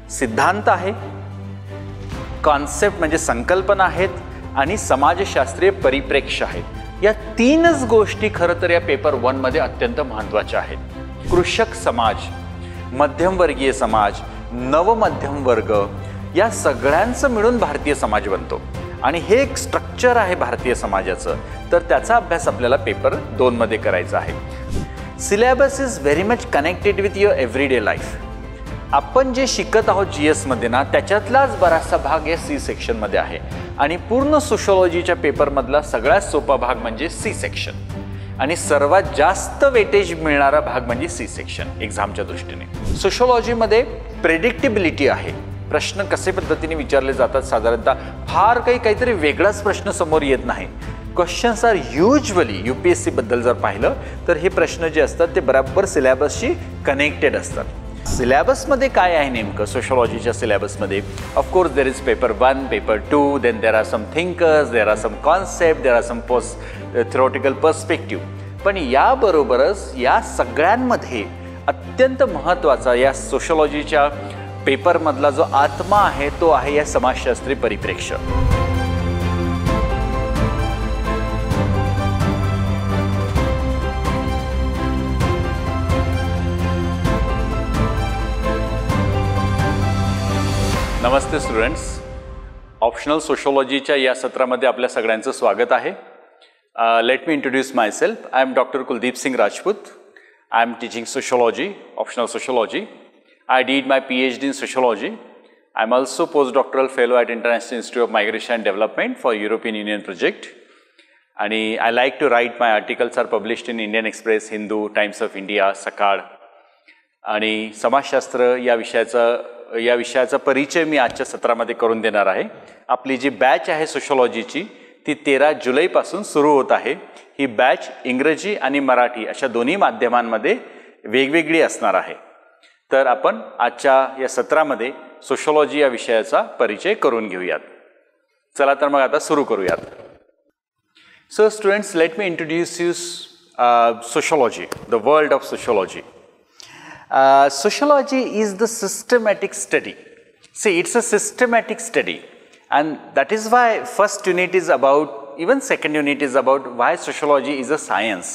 सिद्धांत आहे, कॉन्सेप्ट म्हणजे संकल्पना आहेत आणि समाजशास्त्रीय परिप्रेक्ष्य आहेत। या तीनच गोष्टी खरं तर या पेपर 1 मध्ये अत्यंत महत्त्वाच्या आहेत। कृषक समाज, मध्यमवर्गीय समाज, नवमध्यम वर्ग या सगळ्यांचं मिळून भारतीय समाज बनतो आणि हे एक स्ट्रक्चर आहे भारतीय समाजाचं, तर त्याचा अभ्यास आपल्याला पेपर 2 मध्ये करायचा आहे। Syllabus is very much connected with your everyday life. आपण जे शिकत आहोत GS मध्ये ना, त्याच्यातलाच बराचसा भाग या C सेक्शन मध्ये आहे आणि पूर्ण सोशिओलॉजीच्या पेपरमधला सगळ्यात सोपा भाग म्हणजे C सेक्शन आणि सर्वात जास्त वेटेज मिळणारा भाग म्हणजे C सेक्शन एक्झामच्या दृष्टीने। सोशिओलॉजीमध्ये प्रेडिक्टेबिलिटी आहे, प्रश्न कसे पद्धतीने विचारले जातात, साधारणतः फार काहीतरी वेगळाच प्रश्न समोर येत नाही। क्वेश्चन्स आर युजली UPSC बद्दल जर पाहिलं तर हे प्रश्न जे असतात ते बराबर सिलेबसशी कनेक्टेड असतात। सिलेबसमध्ये काय आहे नेमकं सोशिओलॉजीच्या सिलेबसमध्ये? Of course there is paper 1, paper 2, then there are some thinkers, there are some concept, there are some theoretical perspective. पण याबरोबरच या सगळ्यांमध्ये अत्यंत महत्त्वाचा या सोशिओलॉजीच्या पेपरमधला जो आत्मा आहे तो आहे या समाजशास्त्रीय परिप्रेक्ष्य। नमस्ते स्टुडंट्स, ऑप्शनल सोशिओलॉजीच्या या सत्रामध्ये आपल्या सगळ्यांचं स्वागत आहे। Let me introduce myself. I am doctor Kuldeep Singh Rajput. I am teaching sociology, optional sociology. I did my PhD in sociology. I'm also postdoctoral fellow at International Institute of Migration and Development for European Union project. And I like to write, my articles are published in Indian Express, Hindu, Times of India, Sakal. आणि समाजशास्त्र या विषयाचा परिचय मी आजच्या सत्रामध्ये करून देणार आहे। आपली जी बॅच आहे सोशियोलॉजीची ती 13 जुलैपासून सुरू होत आहे। ही बॅच इंग्रजी आणि मराठी अशा दोन्ही माध्यमांमध्ये वेगवेगळी असणार आहे। तर आपण आजच्या या सत्रामध्ये सोशियोलॉजी या विषयाचा परिचय करून घेऊयात। चला तर मग आता सुरू करूयात। So students, late me introduce you sociology, the world of sociology. Sociology is the systematic study. See, it's a systematic study, and that is why first unit is about, even second unit is about why sociology is a science.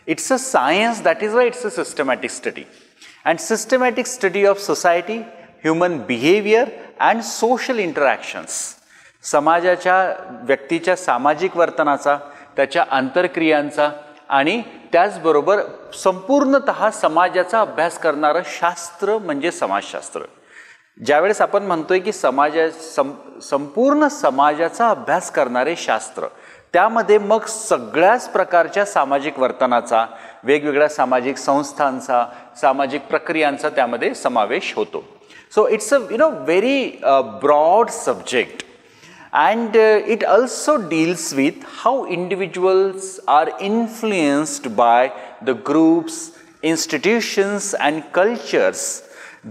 It's a science, that is why it's a systematic study. And systematic study of society, human behavior and social interactions. समाजाच्या व्यक्तीच्या सामाजिक वर्तनाचा, त्याच्या आंतरक्रियांचा आणि त्याचबरोबर संपूर्णतः समाजाचा अभ्यास करणारं शास्त्र म्हणजे समाजशास्त्र. ज्यावेळेस आपण म्हणतोय की संपूर्ण समाजाचा अभ्यास करणारे शास्त्र, त्यामध्ये मग सगळ्याच प्रकारच्या सामाजिक वर्तनाचा, वेगवेगळ्या सामाजिक संस्थांचा, सामाजिक प्रक्रियांचा त्यामध्ये समावेश होतो. So it's a very broad subject. And it also deals with how individuals are influenced by the groups, institutions and cultures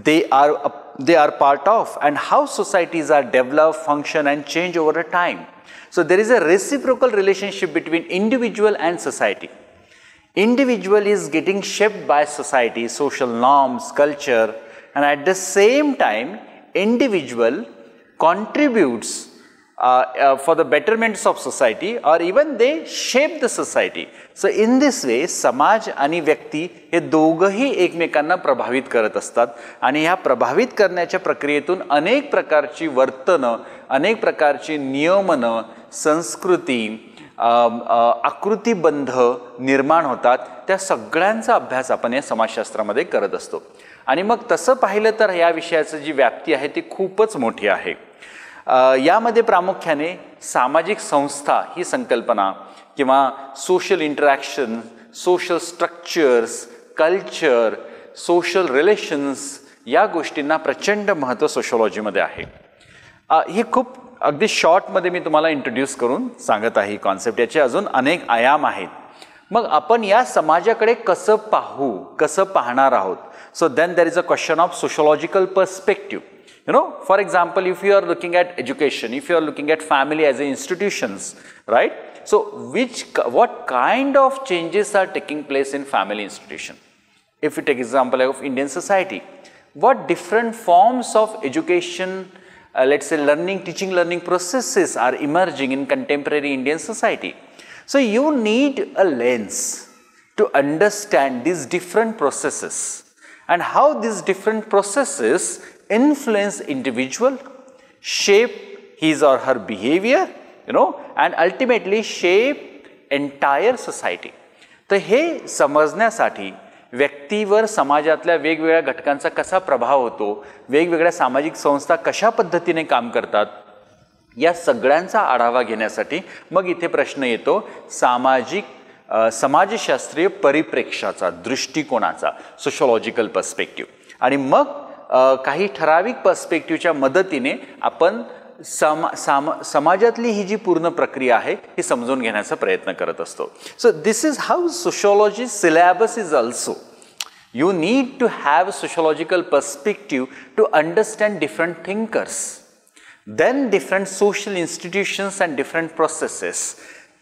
they are part of, and how societies are developed, function and change over a time. So there is a reciprocal relationship between individual and society. Individual is getting shaped by society, social norms, culture, and at the same time individual contributes for the betterments of society, or even they shape the society. So in this way समाज आणि व्यक्ती हे दोघंही एकमेकांना प्रभावित करत असतात आणि ह्या प्रभावित करण्याच्या प्रक्रियेतून अनेक प्रकारची वर्तनं, अनेक प्रकारची नियमनं, संस्कृती, आकृतिबंध निर्माण होतात. त्या सगळ्यांचा अभ्यास आपण या समाजशास्त्रामध्ये करत असतो. आणि मग तसं पाहिलं तर या विषयाची जी व्याप्ती आहे ती खूपच मोठी आहे. यामध्ये प्रामुख्याने सामाजिक संस्था ही संकल्पना किंवा social interaction, social structures, culture, social relations या गोष्टींना प्रचंड महत्त्व सोशियोलॉजीमध्ये आहे. ही खूप अगदी शॉर्टमध्ये मी तुम्हाला इंट्रोड्यूस करून सांगत आहे. ही कॉन्सेप्ट, याचे अजून अनेक आयाम आहेत. मग आपण या समाजाकडे कसं पाहू, कसं पाहणार आहोत? So then there is a question of sociological perspective. For example, if you are looking at education, if you are looking at family as institutions, right? So what kind of changes are taking place in family institution? If you take example of Indian society, what different forms of education, let's say teaching learning processes are emerging in contemporary Indian society. So you need a lens to understand these different processes and how these different processes influence individual, shape his or her behavior, and ultimately shape entire society. तर हे समजण्यासाठी व्यक्तीवर समाजातल्या वेगवेगळ्या घटकांचा कसा प्रभाव होतो, वेगवेगळ्या सामाजिक संस्था कशा पद्धतीने काम करतात, या सगळ्यांचा आढावा घेण्यासाठी मग इथे प्रश्न येतो समाजशास्त्रीय परिप्रेक्ष्याचा, दृष्टिकोनाचा, सोशोलॉजिकल पर्स्पेक्टिव्ह. आणि मग काही ठराविक पर्स्पेक्टिव्हच्या मदतीने आपण समाजातली ही जी पूर्ण प्रक्रिया आहे ही समजून घेण्याचा प्रयत्न करत असतो. So this is how sociology syllabus is also. You need to have sociological perspective to understand different thinkers, then different social institutions and different processes.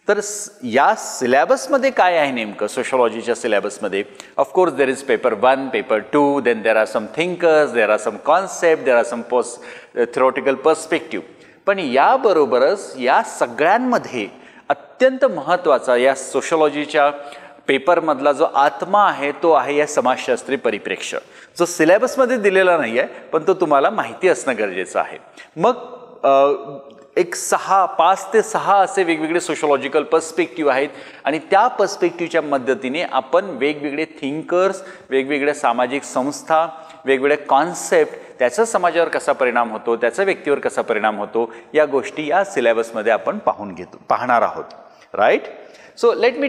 तर या सिलेबसमध्ये काय आहे नेमकं सोशोलॉजीच्या सिलेबसमध्ये? Of course there is paper 1, paper 2, then there are some thinkers, there are some concept, there are some theoretical perspective. पण याबरोबरच या सगळ्यांमध्ये अत्यंत महत्त्वाचा या सोशोलॉजीच्या पेपरमधला जो आत्मा आहे तो आहे या समाजशास्त्रीय परिप्रेक्ष्य, जो सिलेबसमध्ये दिलेला नाही आहे पण तो तुम्हाला माहिती असणं गरजेचं आहे. मग एक 5 ते 6 असे वेगवेगळे सोशोलॉजिकल पर्स्पेक्टिव्ह आहेत आणि त्या पर्स्पेक्टिव्हच्या मदतीने आपण वेगवेगळे थिंकर्स, वेगवेगळ्या सामाजिक संस्था, वेगवेगळे कॉन्सेप्ट, त्याचा समाजावर कसा परिणाम होतो, त्याचा व्यक्तीवर कसा परिणाम होतो, या गोष्टी या सिलेबसमध्ये आपण पाहणार आहोत. Right? So let me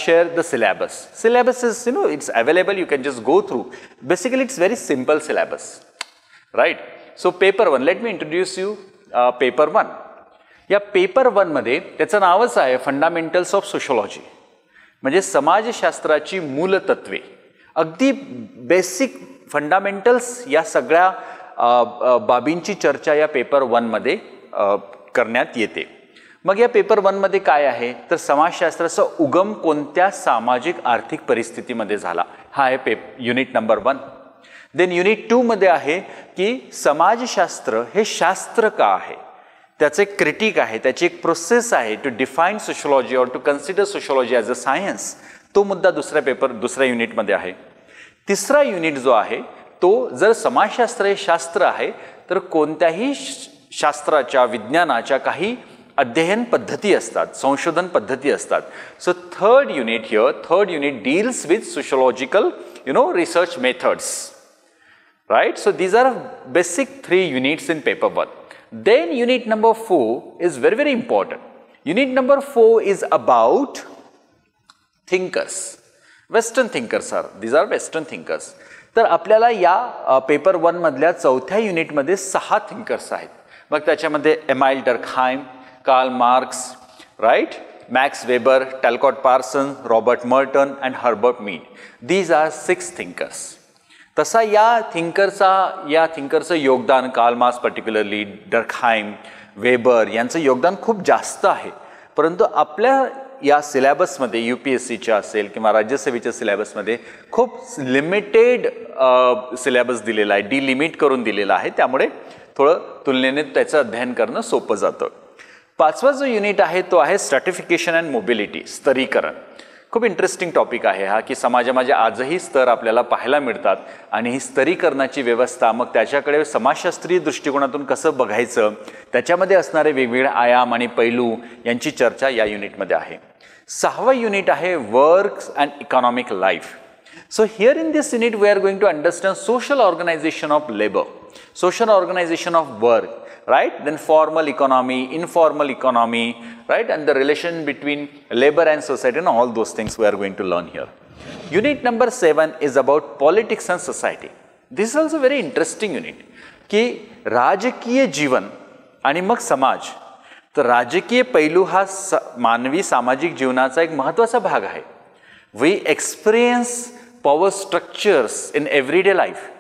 share the syllabus. Syllabus is, it's available, you can just go through. Basically, it's very simple syllabus, right? So paper 1, let me introduce you paper 1. या पेपर 1 मध्ये त्याचं नावच आहे फंडामेंटल्स ऑफ सोशोलॉजी, म्हणजे समाजशास्त्राची मूलतत्वे. अगदी basic fundamentals या सगळ्या बाबींची चर्चा या पेपर 1 मध्ये करण्यात येते. मग या पेपर 1 मध्ये काय आहे तर समाजशास्त्राचा उगम कोणत्या सामाजिक आर्थिक परिस्थितीमध्ये झाला, हा आहे युनिट नंबर 1. देन युनिट 2 मध्ये आहे की समाजशास्त्र हे शास्त्र का आहे, त्याचं एक क्रिटिक आहे, त्याची एक प्रोसेस आहे to define sociology or to consider sociology as a science. तो मुद्दा दुसऱ्या युनिटमध्ये आहे. तिसरा युनिट जो आहे तो जर समाजशास्त्र हे शास्त्र आहे तर कोणत्याही शास्त्राच्या, विज्ञानाच्या काही अध्ययन पद्धती असतात, संशोधन पद्धती असतात. So third unit deals with sociological research methods. Right? So these are basic 3 units in paper 1. Then unit number 4 is very, very important. Unit number 4 is about thinkers. Western thinkers are, these are Western thinkers. तर आपल्याला या paper 1 मधल्या 4थ्या युनिटमध्ये 6 thinkers आहेत. मग त्याच्यामध्ये Emile Durkheim, Karl Marx, right, Max Weber, Talcott Parson, Robert Merton and Herbert Mead. These are 6 thinkers. तसा या थिंकरचं योगदान Karl Marx particularly, Durkheim, Weber यांचं योगदान खूप जास्त आहे. परंतु आपल्या या सिलेबसमध्ये UPSCच्या असेल किंवा राज्यसेवेच्या सिलेबसमध्ये खूप लिमिटेड सिलेबस दिलेला आहे, डिलिमिट करून दिलेला आहे. त्यामुळे थोडं तुलनेने त्याचं अध्ययन करणं सोपं जातं. 5वा जो युनिट आहे तो आहे स्ट्रॅटिफिकेशन अँड मोबिलिटी, स्तरीकरण. खूप इंटरेस्टिंग टॉपिक आहे हा, की समाजामध्ये आजही स्तर आपल्याला पाहायला मिळतात आणि ही स्तरीकरणाची व्यवस्था, मग त्याच्याकडे समाजशास्त्रीय दृष्टिकोनातून कसं बघायचं, त्याच्यामध्ये असणारे वेगवेगळे आयाम आणि पैलू यांची चर्चा या युनिटमध्ये आहे. 6वा युनिट आहे work and economic life. So here in this unit we are going to understand social organization of labour, social organization of work, right? Then formal economy, informal economy, right? And the relation between labor and society and all those things we are going to learn here. Unit number 7 is about politics and society. This is also very interesting unit. की राजकीय जीवन आणि मग समाज. तर राजकीय पैलू हा मानवी सामाजिक जीवनाचा एक महत्त्वाचा भाग आहे. We experience power structures in everyday life.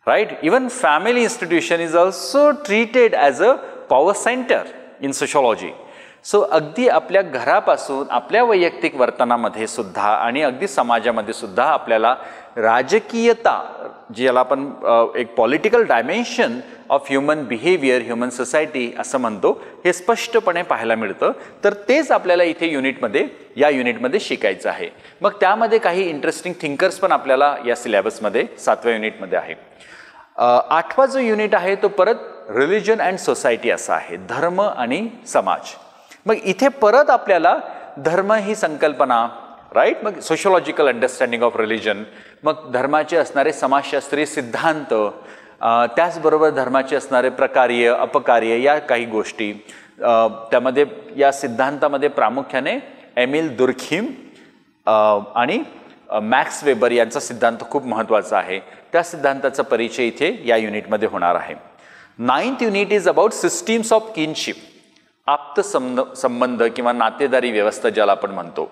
Right? Even family institution is also treated as a power center in sociology. So अगदी आपल्या घरापासून आपल्या वैयक्तिक वर्तनामध्ये सुद्धा आणि अगदी समाजामध्ये सुद्धा आपल्याला राजकीयता, ज्याला आपण एक political dimension of human behaviour, human society असं म्हणतो, हे स्पष्टपणे पाहायला मिळतं. तर तेच आपल्याला इथे या युनिटमध्ये शिकायचं आहे. मग त्यामध्ये काही इंटरेस्टिंग थिंकर्स पण आपल्याला या सिलेबसमध्ये 7व्या युनिटमध्ये आहे. 8वा जो युनिट आहे तो परत रिलिजन अँड सोसायटी असा आहे, धर्म आणि समाज. मग इथे परत आपल्याला धर्म ही संकल्पना, राईट, मग सोशिओलॉजिकल अंडरस्टँडिंग ऑफ रिलिजन, मग धर्माचे असणारे समाजशास्त्रीय सिद्धांत, त्याचबरोबर धर्माचे असणारे प्रकार्य अपकार्य या काही गोष्टी. त्यामध्ये या सिद्धांतामध्ये प्रामुख्याने एमिल दुर्खीम आणि मॅक्स वेबर यांचा सिद्धांत खूप महत्त्वाचा आहे. त्या सिद्धांताचा परिचय इथे या युनिटमध्ये होणार आहे. 9th unit is about systems of kinship, आप्त संबंध किंवा नातेदारी व्यवस्था ज्याला आपण म्हणतो.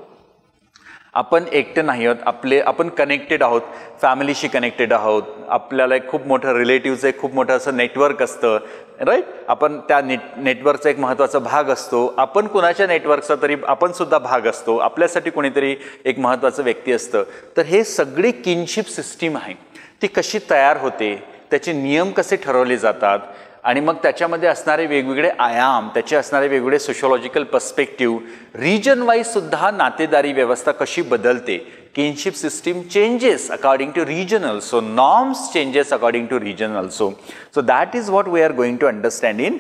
आपण एकटे नाही आहोत, आपण कनेक्टेड आहोत, फॅमिलीशी कनेक्टेड आहोत, आपल्याला एक खूप मोठं रिलेटिव्हचं एक खूप मोठं असं नेटवर्क असतं, राईट. आपण त्या नेटवर्कचा एक महत्त्वाचा भाग असतो. आपण कुणाच्या नेटवर्कचा तरी आपण सुद्धा भाग असतो, आपल्यासाठी कोणीतरी एक महत्त्वाचं व्यक्ती असतं. तर हे सगळी किनशिप सिस्टीम आहे, ती कशी तयार होते, त्याचे नियम कसे ठरवले जातात आणि मग त्याच्यामध्ये असणारे वेगवेगळे आयाम, त्याचे असणारे वेगवेगळे सोशिओलॉजिकल पर्स्पेक्टिव्ह, रिजन वाईज सुद्धा नातेदारी व्यवस्था कशी बदलते. Kinship system changes according to region also, norms changes according to region also. So that is what we are going to understand in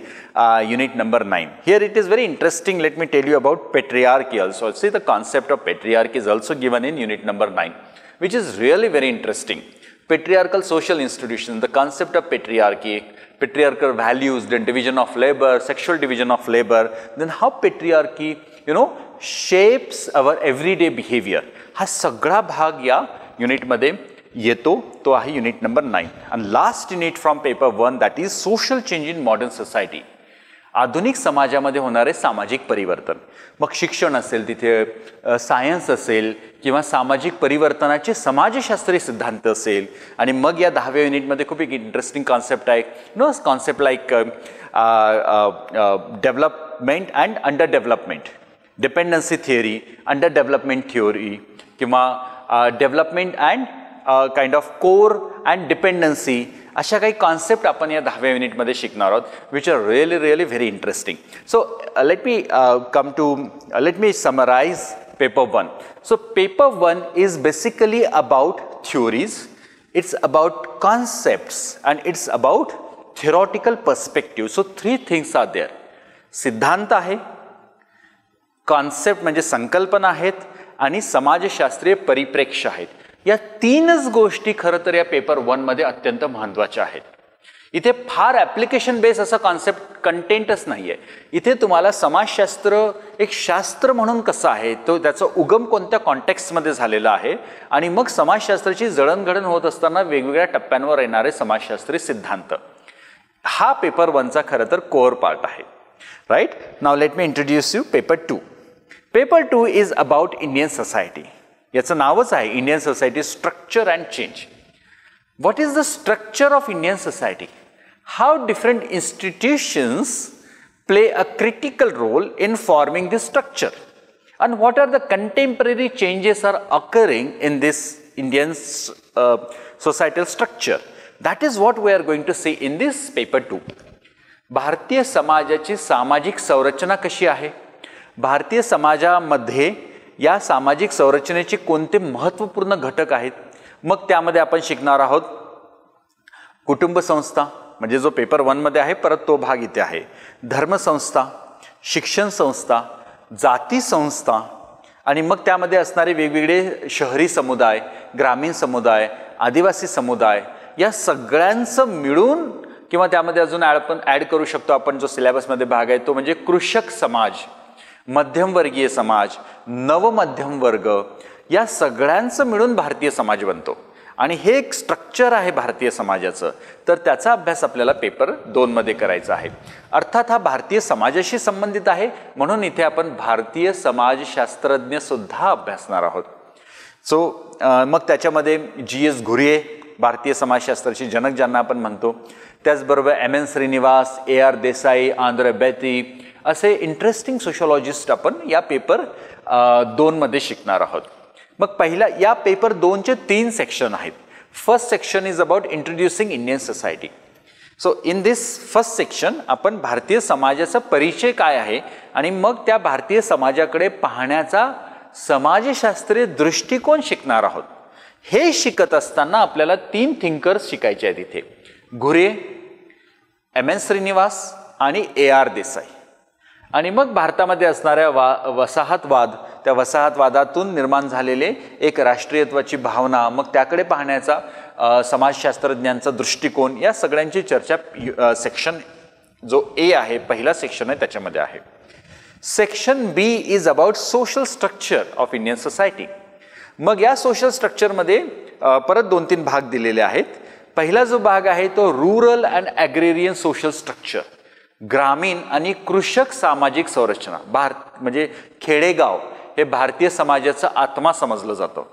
unit number 9. Here it is very interesting. Let me tell you about patriarchy also. See, the concept of patriarchy is also given in unit number 9, which is really very interesting. Patriarchal social institutions, the concept of patriarchy, patriarchal values, then division of labor, sexual division of labor, then how patriarchy, shapes our everyday behavior. हा सगळा भाग या युनिटमध्ये येतो, तो आहे unit number 9. आणि last unit from paper 1 that is social change in modern society, आधुनिक समाजामध्ये होणारे सामाजिक परिवर्तन. मग शिक्षण असेल, तिथे सायन्स असेल किंवा सामाजिक परिवर्तनाचे समाजशास्त्रीय सिद्धांत असेल. आणि मग या 10व्या युनिटमध्ये खूप एक इंटरेस्टिंग कॉन्सेप्ट आहे, concept like development and under development, dependency theory, under development theory किंवा development and kind of core and dependency, अशा काही कॉन्सेप्ट आपण या 10व्या युनिटमध्ये शिकणार आहोत, which are really very interesting. So let me summarise paper 1. So paper 1 is basically about theories, it's about concepts and it's about theoretical perspective. So 3 things are there. सिद्धांत आहे, कॉन्सेप्ट म्हणजे संकल्पना आहेत आणि समाजशास्त्रीय परिप्रेक्ष्य आहेत. या 3च गोष्टी खरं तर या पेपर 1 मध्ये अत्यंत महत्त्वाच्या आहेत. इथे फार ॲप्लिकेशन बेस असा कॉन्सेप्ट कंटेंटच नाही आहे. इथे तुम्हाला समाजशास्त्र एक शास्त्र म्हणून कसं आहे, तो त्याचा उगम कोणत्या कॉन्टेक्स्टमध्ये झालेला आहे आणि मग समाजशास्त्राची जडणघडण होत असताना वेगवेगळ्या टप्प्यांवर येणारे समाजशास्त्रीय सिद्धांत, हा पेपर 1चा खरं तर कोअर पार्ट आहे. Right. Now let me introduce you paper 2. Paper 2 is about Indian society. याचं नावच आहे Indian society structure and change. What is the structure of Indian society? How different institutions play a critical role in forming this structure? And what are the contemporary changes are occurring in this Indian societal structure? That is what we are going to see in this paper 2. भारतीय समाजाची सामाजिक संरचना कशी आहे? भारतीय समाजामध्ये या सामाजिक संरचनेचे कोणते महत्त्वपूर्ण घटक आहेत? मग त्यामध्ये आपण शिकणार आहोत कुटुंब संस्था, म्हणजे जो पेपर 1 मध्ये आहे, परत तो भाग इथे आहे. धर्मसंस्था, शिक्षण संस्था, जाती संस्था आणि मग त्यामध्ये असणारे वेगवेगळे शहरी समुदाय, ग्रामीण समुदाय, आदिवासी समुदाय, या सगळ्यांचं मिळून किंवा त्यामध्ये अजून आपण ॲड करू शकतो आपण जो सिलेबसमध्ये भाग आहे तो म्हणजे कृषक समाज, मध्यमवर्गीय समाज, नवमध्यम वर्ग, या सगळ्यांचं मिळून भारतीय समाज बनतो. आणि हे एक स्ट्रक्चर आहे भारतीय समाजाचं. तर त्याचा अभ्यास आपल्याला पेपर 2 मध्ये करायचा आहे. अर्थात हा भारतीय समाजाशी संबंधित आहे, म्हणून इथे आपण भारतीय समाजशास्त्रज्ञ सुद्धा अभ्यासणार आहोत. सो मग त्याच्यामध्ये GS घुरिये, भारतीय समाजशास्त्राचे जनक ज्यांना आपण म्हणतो, त्याचबरोबर M.N. श्रीनिवास, A.R. देसाई, आंध्र बेती असे इंटरेस्टिंग सोशोलॉजिस्ट आपण या पेपर 2 मध्ये शिकणार आहोत. मग पहिला या पेपर 2चे 3 सेक्शन आहेत. First section is about introducing Indian society. So in this first section आपण भारतीय समाजाचा परिचय काय आहे आणि मग त्या भारतीय समाजाकडे पाहण्याचा समाजशास्त्रीय दृष्टिकोन शिकणार आहोत. हे शिकत असताना आपल्याला 3 थिंकर्स शिकायचे आहेत इथे. घुरे, M.N. श्रीनिवास आणि A.R. देसाई. आणि मग भारतामध्ये असणाऱ्या वसाहतवाद, त्या वसाहतवादातून निर्माण झालेले एक राष्ट्रीयत्वाची भावना, मग त्याकडे पाहण्याचा समाजशास्त्रज्ञांचा दृष्टिकोन, या सगळ्यांची चर्चा सेक्शन जो A आहे, पहिला सेक्शन आहे, त्याच्यामध्ये आहे. Section B is about social structure of Indian society. मग या सोशल स्ट्रक्चरमध्ये परत 2-3 भाग दिलेले आहेत. पहिला जो भाग आहे तो रूरल अँड ॲग्रेरियन सोशल स्ट्रक्चर, ग्रामीण आणि कृषक सामाजिक संरचना. म्हणजे खेडेगाव हे भारतीय समाजाचा आत्मा समजलं जातं.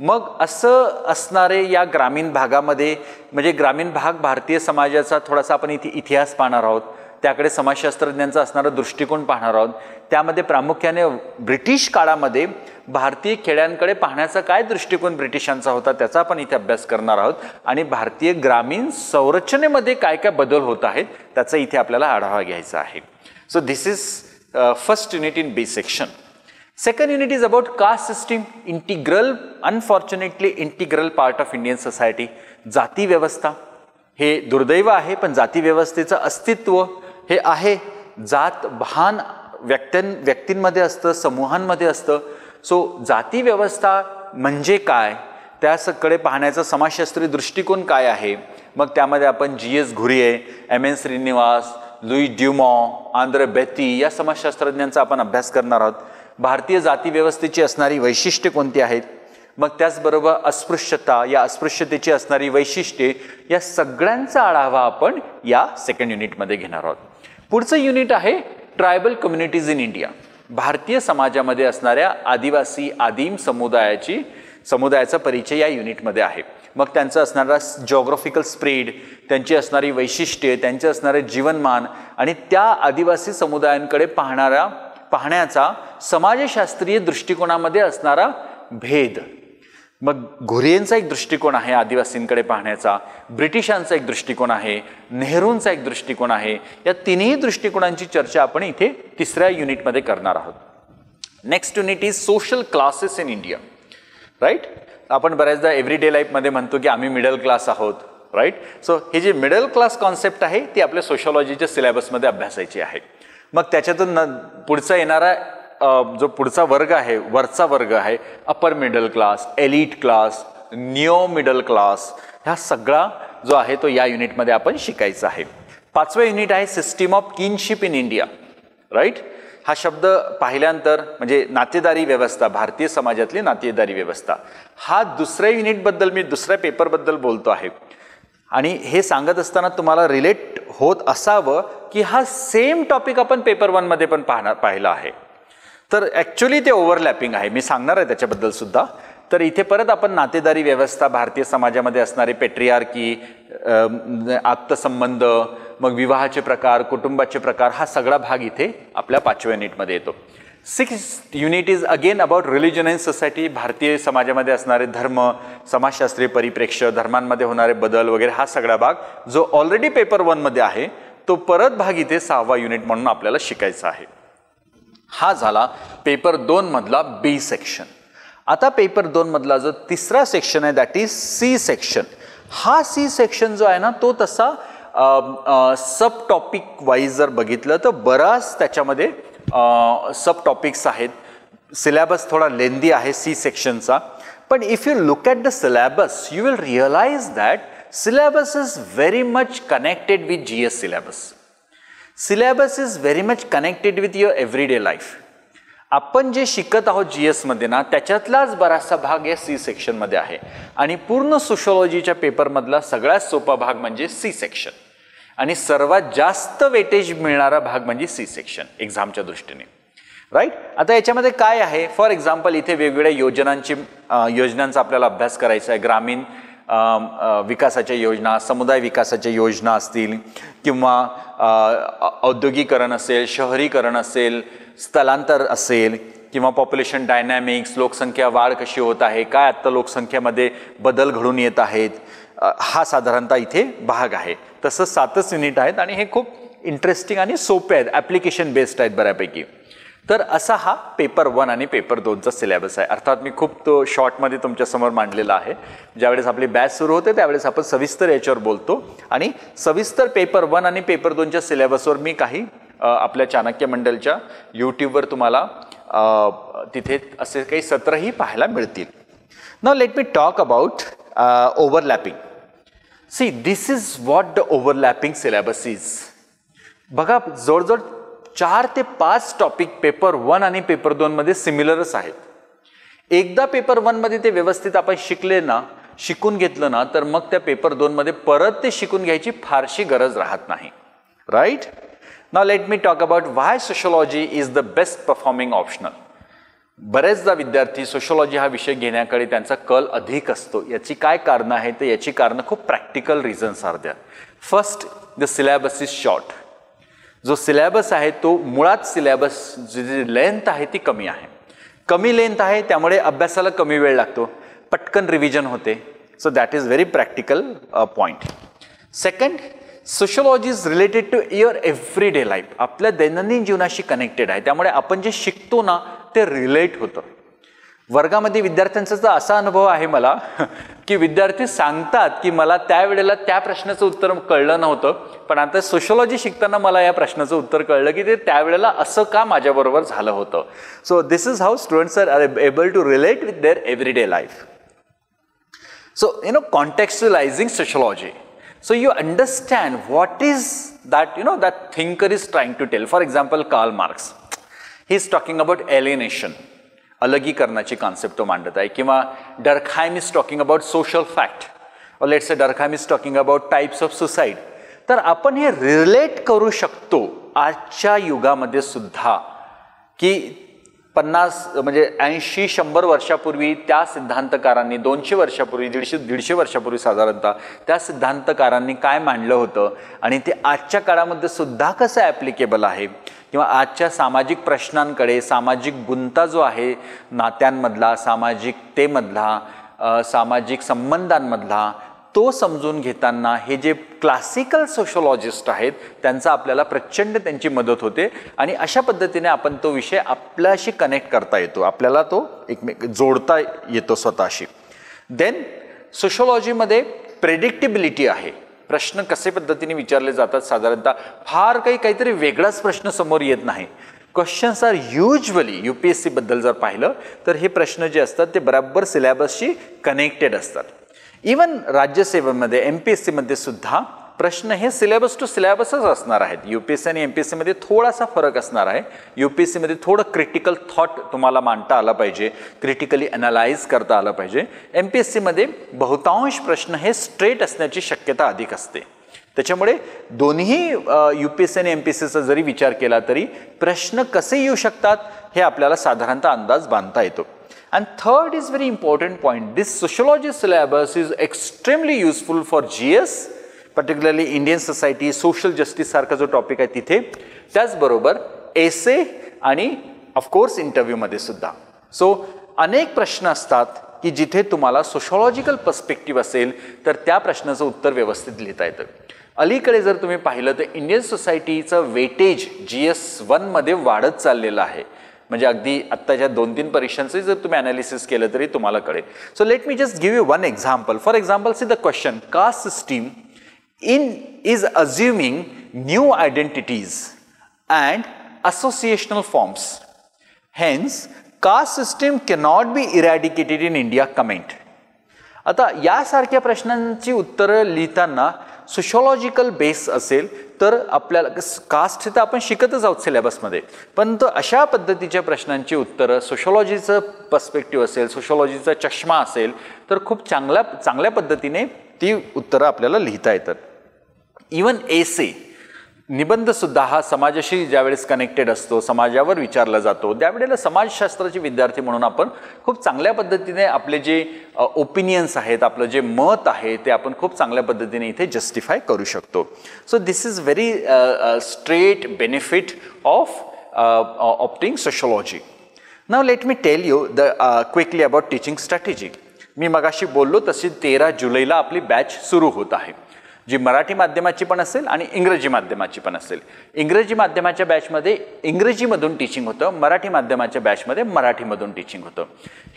मग असं असणारे या ग्रामीण भागामध्ये, म्हणजे ग्रामीण भाग भारतीय समाजाचा थोडासा आपण इथे इतिहास पाहणार आहोत, त्याकडे समाजशास्त्रज्ञांचा असणारा दृष्टिकोन पाहणार आहोत. त्यामध्ये प्रामुख्याने ब्रिटिश काळामध्ये भारतीय खेड्यांकडे पाहण्याचा काय दृष्टिकोन ब्रिटिशांचा होता त्याचा आपण इथे अभ्यास करणार आहोत. आणि भारतीय ग्रामीण संरचनेमध्ये काय काय बदल होत आहेत त्याचा इथे आपल्याला आढावा घ्यायचा आहे. So this is first unit in B section. Second unit is about caste system, integral, unfortunately integral part of Indian society. जाती व्यवस्था हे दुर्दैव आहे, पण जाती व्यवस्थेचं अस्तित्व हे आहे. जात भान व्यक्तींमध्ये असतं, समूहांमध्ये असतं. सो जाती व्यवस्था म्हणजे काय, त्याकडे पाहण्याचा समाजशास्त्रीय दृष्टिकोन काय आहे. मग त्यामध्ये आपण G.S. घुरे, M.N. श्रीनिवास, लुई ड्युमॉ, आंद्रे बेती या समाजशास्त्रज्ञांचा आपण अभ्यास करणार आहोत. भारतीय जाती व्यवस्थेची असणारी वैशिष्ट्ये कोणती आहेत, मग त्याचबरोबर अस्पृश्यता, या अस्पृश्यतेची असणारी वैशिष्ट्ये, या सगळ्यांचा आढावा आपण या सेकंड युनिटमध्ये घेणार आहोत. पुढचं युनिट आहे ट्रायबल कम्युनिटीज इन इंडिया. भारतीय समाजामध्ये असणाऱ्या आदिवासी आदिम समुदायाचा परिचय या युनिटमध्ये आहे. मग त्यांचं असणारा जॉग्राफिकल स्प्रेड, त्यांची असणारी वैशिष्ट्ये, त्यांचे असणारे जीवनमान आणि त्या आदिवासी समुदायांकडे पाहण्याचा समाजशास्त्रीय दृष्टिकोनामध्ये असणारा भेद. मग घुरेंचा एक दृष्टिकोन आहे आदिवासींकडे पाहण्याचा, ब्रिटिशांचा एक दृष्टिकोन आहे, नेहरूंचा एक दृष्टिकोन आहे. या तिन्ही दृष्टिकोनांची चर्चा आपण इथे तिसऱ्या युनिटमध्ये करणार आहोत. Next unit is social classes in India. Right, आपण बऱ्याचदा एव्हरीडे लाईफमध्ये म्हणतो की आम्ही मिडल क्लास आहोत. राईट, सो ही जी मिडल क्लास कॉन्सेप्ट आहे ती आपल्या सोशोलॉजीच्या सिलेबसमध्ये अभ्यासायची आहे. मग त्याच्यातून पुढचा येणारा जो पुढचा वर्ग आहे, वरचा वर्ग आहे, upper middle class, elite class, neo middle class, हा सगळा जो आहे तो या युनिटमध्ये आपण शिकायचा आहे. 5वं युनिट आहे system of kinship in India. Right, हा शब्द पाहिल्यानंतर म्हणजे नातेदारी व्यवस्था, भारतीय समाजातली नातेदारी व्यवस्था, हा दुसऱ्या युनिटबद्दल, मी दुसऱ्या पेपरबद्दल बोलतो आहे. आणि हे सांगत असताना तुम्हाला रिलेट होत असावं की हा सेम टॉपिक आपण पेपर 1 मध्ये पण पाहिला आहे. तर ॲक्च्युली ते ओव्हरलॅपिंग आहे, मी सांगणार आहे त्याच्याबद्दल सुद्धा. तर इथे परत आपण नातेदारी व्यवस्था, भारतीय समाजामध्ये असणारे पेट्रियार्की, आप्तसंबंध, मग विवाहाचे प्रकार, कुटुंबाचे प्रकार, हा सगळा भाग इथे आपल्या 5व्या युनिटमध्ये येतो. 6th unit is again about religion and society. भारतीय समाजामध्ये असणारे धर्म, समाजशास्त्रीय परिप्रेक्ष्य, धर्मांमध्ये होणारे बदल वगैरे, हा सगळा भाग जो ऑलरेडी पेपर 1 मध्ये आहे तो परत भाग इथे 6वा युनिट म्हणून आपल्याला शिकायचा आहे. हा झाला पेपर 2 मधला B सेक्शन. आता पेपर 2 मधला जो तिसरा सेक्शन आहे दॅट इज C सेक्शन. हा C सेक्शन जो आहे ना तो तसा सब टॉपिक वाईज जर बघितलं तर बराच त्याच्यामध्ये सब टॉपिक्स आहेत. सिलेबस थोडा लेंदी आहे C सेक्शनचा, पण if you look at the syllabus you will realise that syllabus is very much connected with GS syllabus. Syllabus is very much connected with your everyday life. आपण जे शिकत आहोत GS मध्ये ना त्याच्यातलाच बराचसा भाग या C सेक्शनमध्ये आहे. आणि पूर्ण सोशोलॉजीच्या पेपरमधला सगळ्यात सोपा भाग म्हणजे C सेक्शन, आणि सर्वात जास्त वेटेज मिळणारा भाग म्हणजे C सेक्शन एक्झामच्या दृष्टीने. राईट, आता याच्यामध्ये काय आहे, फॉर एक्झाम्पल इथे वेगवेगळ्या योजनांचा आपल्याला अभ्यास करायचा आहे. ग्रामीण विकासाच्या योजना, समुदाय विकासाच्या योजना असतील किंवा औद्योगिकरण असेल, शहरीकरण असेल, स्थलांतर असेल किंवा पॉप्युलेशन डायनॅमिक्स, लोकसंख्या वाढ कशी होत आहे, काय आत्ता लोकसंख्येमध्ये बदल घडून येत आहेत, हा साधारणतः इथे भाग आहे. तसं 7च युनिट आहेत आणि हे खूप इंटरेस्टिंग आणि सोपे आहेत, ॲप्लिकेशन बेस्ड आहेत बऱ्यापैकी. तर असा हा पेपर 1 आणि पेपर 2चा सिलेबस आहे. अर्थात मी खूप तो शॉर्टमध्ये तुमच्यासमोर मांडलेला आहे. ज्यावेळेस आपली बॅच सुरू होते त्यावेळेस आपण सविस्तर याच्यावर बोलतो आणि सविस्तर पेपर 1 आणि पेपर 2च्या सिलेबसवर मी काही आपल्या चाणक्य मंडलच्या यूट्यूबवर तुम्हाला तिथे असे काही सत्रही पाहायला मिळतील. Now let me talk about overlapping. See this is what the overlapping syllabus is. बघा जवळजवळ 4 ते 5 टॉपिक पेपर 1 आणि पेपर 2 मध्ये सिमिलरच आहेत. एकदा पेपर 1 मध्ये ते व्यवस्थित आपण शिकून घेतलं ना तर मग त्या पेपर 2 मध्ये परत ते शिकून घ्यायची फारशी गरज राहत नाही. Right. Now let me talk about why sociology is the best performing optional. बरेचदा विद्यार्थी सोशियोलॉजी हा विषय घेण्याकडे त्यांचा कल अधिक असतो. याची काय कारणं आहेत तर याची कारणं खूप practical reasons are there. First, the syllabus is short. जो सिलेबस आहे तो मुळात सिलेबस जी लेंथ आहे ती कमी आहे. कमी लेंथ आहे त्यामुळे अभ्यासाला कमी वेळ लागतो, पटकन रिव्हिजन होते. So that is very practical point. Second, sociology is related to your everyday life. आपल्या दैनंदिन जीवनाशी कनेक्टेड आहे त्यामुळे आपण जे शिकतो ना ते रिलेट होतं. वर्गामध्ये विद्यार्थ्यांचा तर असा अनुभव आहे मला की विद्यार्थी सांगतात की मला त्यावेळेला त्या प्रश्नाचं उत्तर कळलं नव्हतं, पण आता सोशियोलॉजी शिकताना मला या प्रश्नाचं उत्तर कळलं की ते त्यावेळेला असं का माझ्याबरोबर झालं होतं. So this is how students are able to relate with their everyday life. So contextualising sociology. So you understand what is that that thinker is trying to tell. For example, Karl Marx, he is talking about alienation, अलगीकरणाची concept तो मांडत आहे. किंवा Durkheim is talking about social fact, और let's say Durkheim is talking about types of suicide. तर आपण हे relate करू शकतो आजच्या युगामध्ये सुद्धा की 50 म्हणजे 80-100 वर्षापूर्वी त्या सिद्धांतकारांनी, 200 वर्षापूर्वी, 150 वर्षापूर्वी साधारणतः त्या सिद्धांतकारांनी काय मांडलं होतं आणि ते आजच्या काळामध्ये सुद्धा कसं ॲप्लिकेबल आहे किंवा आजच्या सामाजिक प्रश्नांकडे, सामाजिक गुंता जो आहे नात्यांमधला, सामाजिकतेमधला, सामाजिक संबंधांमधला, तो समजून घेताना हे जे क्लासिकल सोशियोलॉजिस्ट आहेत त्यांचा आपल्याला प्रचंड त्यांची मदत होते आणि अशा पद्धतीने आपण तो विषय आपल्याशी कनेक्ट करता येतो, आपल्याला तो जोडता येतो स्वतःशी. देन सोशियोलॉजीमध्ये प्रेडिक्टेबिलिटी आहे. प्रश्न कसे पद्धतीने विचारले जातात साधारणतः फार काहीतरी वेगळाच प्रश्न समोर येत नाही. क्वेश्चन्स आर युजली UPSC बद्दल जर पाहिलं तर हे प्रश्न जे असतात ते बरोबर सिलेबसशी कनेक्टेड असतात. इवन राज्यसेवेमध्ये MPSC मध्ये सुद्धा प्रश्न हे सिलेबस टू सिलेबसच असणार आहेत. UPSC आणि MPSC मध्ये थोडासा फरक असणार आहे. UPSC मध्ये थोडं क्रिटिकल थॉट तुम्हाला मांडता आला पाहिजे, क्रिटिकली अनालाइज करता आलं पाहिजे. MPSC मध्ये बहुतांश प्रश्न हे स्ट्रेट असण्याची शक्यता अधिक असते. त्याच्यामुळे दोन्ही UPSC आणि MPSCचा जरी विचार केला तरी प्रश्न कसे येऊ शकतात हे आपल्याला साधारणतः अंदाज बांधता येतो. And third is very important point. This sociology syllabus is extremely useful for GS, particularly Indian society, social justice सारखा जो टॉपिक आहे तिथे, त्याचबरोबर एसे आणि ऑफकोर्स इंटरव्ह्यूमध्ये सुद्धा. सो अनेक प्रश्न असतात की जिथे तुम्हाला सोशियोलॉजिकल पर्स्पेक्टिव्ह असेल तर त्या प्रश्नाचं उत्तर व्यवस्थित लिहिता येतं. अलीकडे जर तुम्ही पाहिलं तर इंडियन सोसायटीचं वेटेज GS1 मध्ये वाढत चाललेलं आहे. म्हणजे अगदी आत्ताच्या 2-3 परीक्षांचे जर तुम्ही अनालिसिस केलं तरी तुम्हाला कळेल. So let me just give you one example. For example, see the question, caste system is assuming new identities and associational forms. Hence, caste system cannot be eradicated in India. Comment. आता यासारख्या प्रश्नांची उत्तरं लिहिताना sociological base असेल तर आपल्याला caste तर आपण शिकतच आहोत सिलेबसमध्ये, परंतु अशा पद्धतीच्या प्रश्नांची उत्तरं सोशियोलॉजीचं पर्स्पेक्टिव्ह असेल, सोशियोलॉजीचा चष्मा असेल तर खूप चांगल्या पद्धतीने ती उत्तरं आपल्याला लिहिता येतात. इवन एसे निबंधसुद्धा हा समाजाशी ज्यावेळेस कनेक्टेड असतो, समाजावर विचारला जातो, त्यावेळेला समाजशास्त्राचे विद्यार्थी म्हणून आपण खूप चांगल्या पद्धतीने आपले जे ओपिनियन्स आहेत, आपलं जे मत आहे ते आपण खूप चांगल्या पद्धतीने इथे जस्टिफाय करू शकतो. So this is very straight benefit of opting sociology. Now let me tell you quickly about teaching strategy. मी मगाशी बोललो तशी 13 जुलैला आपली बॅच सुरू होत आहे, जी मराठी माध्यमाची पण असेल आणि इंग्रजी माध्यमाची पण असेल. इंग्रजी माध्यमाच्या बॅचमध्ये इंग्रजीमधून टीचिंग होतं, मराठी माध्यमाच्या बॅचमध्ये मराठीमधून टीचिंग होतं.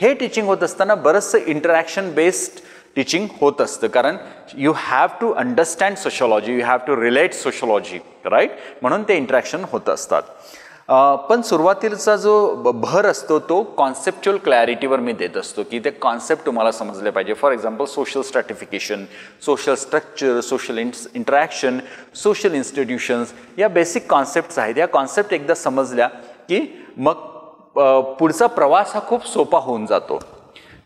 हे टीचिंग होत असताना बरंचसं इंटरॅक्शन बेस्ड टीचिंग होत असतं, कारण you have to understand sociology, you have to relate sociology, right. म्हणून ते इंटरॅक्शन होत असतात. पण सुरुवातीचा जो भर असतो तो कॉन्सेप्च्युअल क्लॅरिटीवर मी देत असतो, की ते कॉन्सेप्ट तुम्हाला समजले पाहिजे. For example social स्ट्रॅटिफिकेशन, social structure, social interaction, social institutions, या बेसिक कॉन्सेप्ट्स आहेत. या कॉन्सेप्ट एकदा समजल्या की मग पुढचा प्रवास हा खूप सोपा होऊन जातो.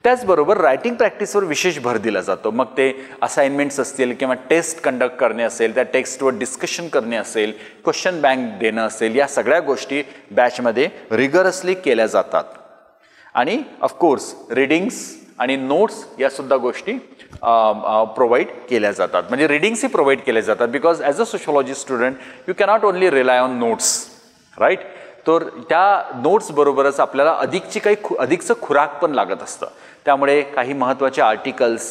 त्याचबरोबर रायटिंग प्रॅक्टिसवर विशेष भर दिला जातो. मग ते असाइनमेंट्स असतील किंवा टेस्ट कंडक्ट करणे असेल, त्या टेक्स्टवर डिस्कशन करणे असेल, क्वेश्चन बँक देणं असेल, या सगळ्या गोष्टी बॅचमध्ये रिगरसली केल्या जातात. आणि ऑफकोर्स रिडिंग्स आणि नोट्स यासुद्धा गोष्टी प्रोव्हाइड केल्या जातात. म्हणजे रिडिंग्सही प्रोव्हाइड केल्या जातात, because as a sociology student you cannot only rely on notes, right. तर त्या नोट्सबरोबरच आपल्याला अधिकचं खुराक पण लागत असतं. त्यामुळे काही महत्त्वाचे आर्टिकल्स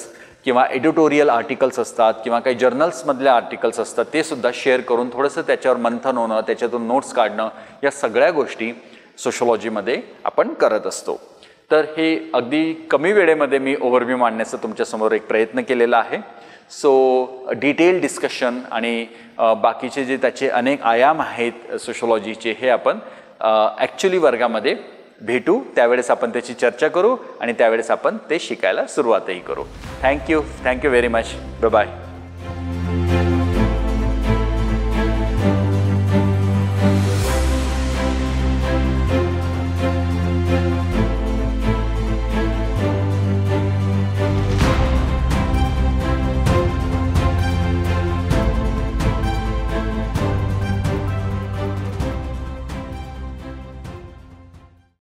किंवा एडिटोरियल आर्टिकल्स असतात किंवा काही जर्नल्समधले आर्टिकल्स असतात, ते सुद्धा शेअर करून थोडंसं त्याच्यावर मंथन होणं, त्याच्यातून नोट्स काढणं, या सगळ्या गोष्टी सोशोलॉजीमध्ये आपण करत असतो. तर हे अगदी कमी वेळेमध्ये मी ओव्हरव्ह्यू मांडण्याचा तुमच्यासमोर एक प्रयत्न केलेला आहे. सो डिटेल डिस्कशन आणि बाकीचे जे त्याचे अनेक आयाम आहेत सोशोलॉजीचे, हे आपण ॲक्च्युली वर्गामध्ये भेटू, त्यावेळेस आपण त्याची चर्चा करू आणि त्यावेळेस आपण ते शिकायला सुरुवातही करू. Thank you very much. बाय.